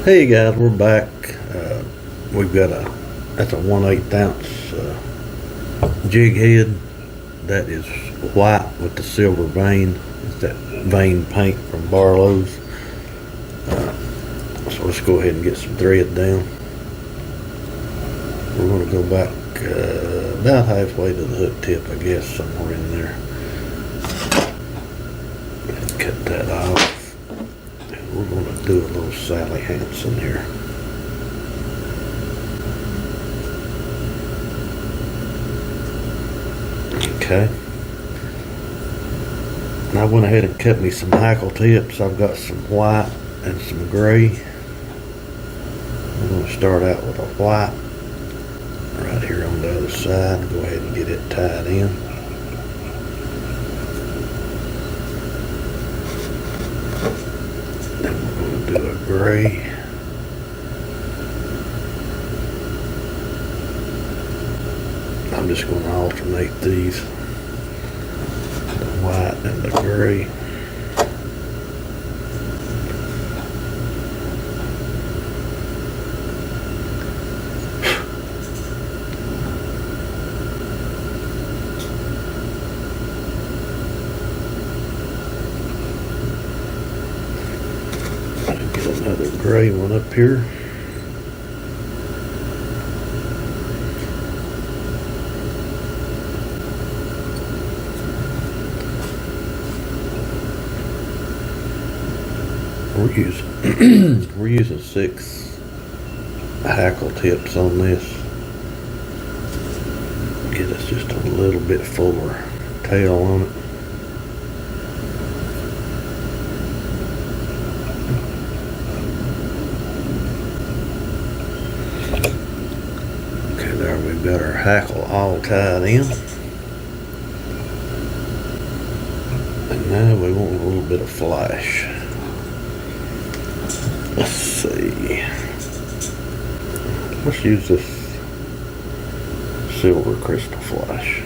Hey guys, we're back. We've got that's a 1/8 ounce jig head that is white with the silver vein. It's that vein paint from Barlow's. So let's go ahead and get some thread down. We're going to go back about halfway to the hook tip, I guess, somewhere in there. And cut that off. We're going to do a little Sally Hansen here. Okay. And I went ahead and cut me some hackle tips. I've got some white and some gray. I'm going to start out with a white right here on the other side. Go ahead and get it tied in. Do a gray. I'm just going to alternate these, the white and the gray. Another gray one up here. We're using 6 hackle tips on this. Get us just a little bit fuller tail on it. We've got our hackle all tied in. And now we want a little bit of flash. Let's see. Let's use this silver crystal flash.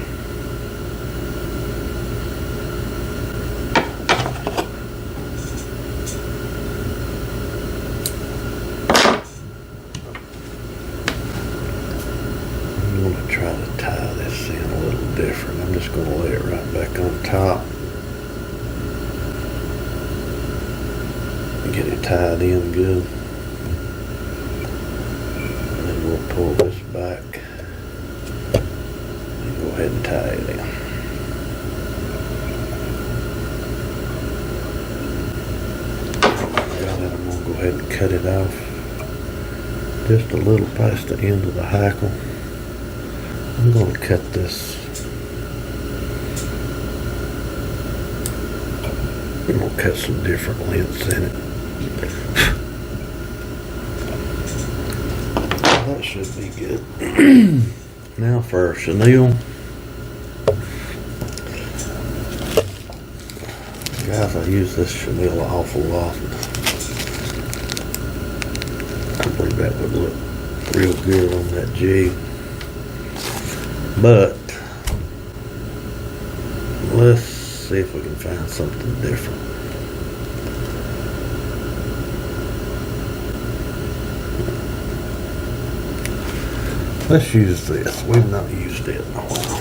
Try to tie this in a little different. I'm just going to lay it right back on top and get it tied in good. And then we'll pull this back and go ahead and tie it in. Got it. I'm going to go ahead and cut it off just a little past the end of the hackle. I'm going to cut this. I'm going to cut some different lengths in it. That should be good. Now for our chenille. Guys, I use this chenille an awful lot. I believe that would look real good on that jig. But let's see if we can find something different. Let's use this. We've not used it in a while.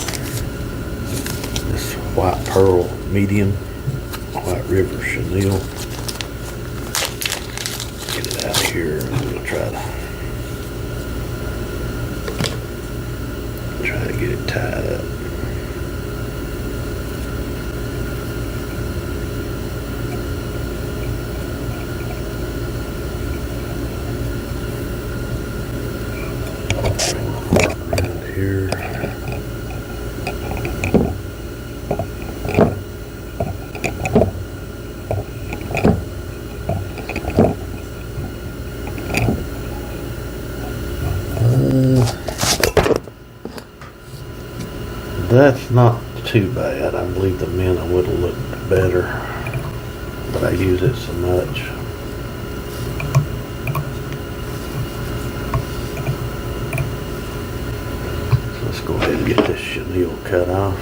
This white pearl medium, White River chenille. Get it out of here and we'll try to get it tied up. Around here. That's not too bad. I believe the minnow would have looked better, but I use it so much. So let's go ahead and get this chenille cut off.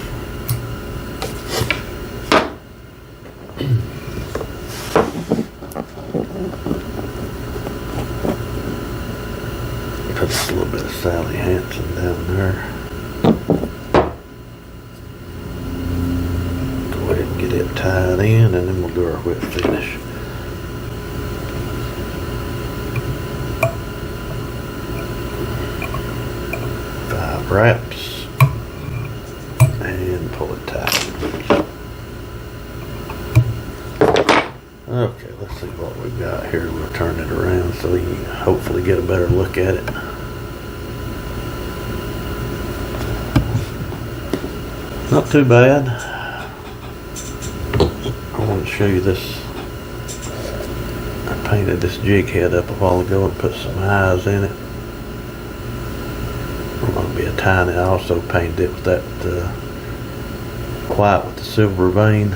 Put a little bit of Sally Hansen down there. Go ahead and get it tied in, and then we'll do our whip finish. Wraps and pull it tight. Okay, let's see what we've got here. We'll turn it around so you can hopefully get a better look at it. Not too bad. I want to show you this. I painted this jig head up a while ago and put some eyes in it. Going to be a tiny. I also painted it with that white with the silver vein.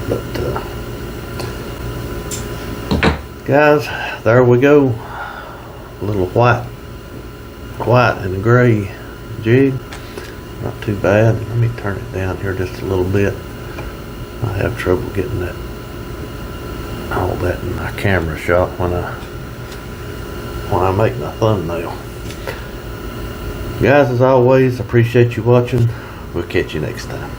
But guys, there we go. A little white and gray jig. Not too bad. Let me turn it down here just a little bit. I have trouble getting all that in my camera shot when I make my thumbnail. Guys, as always, appreciate you watching. We'll catch you next time.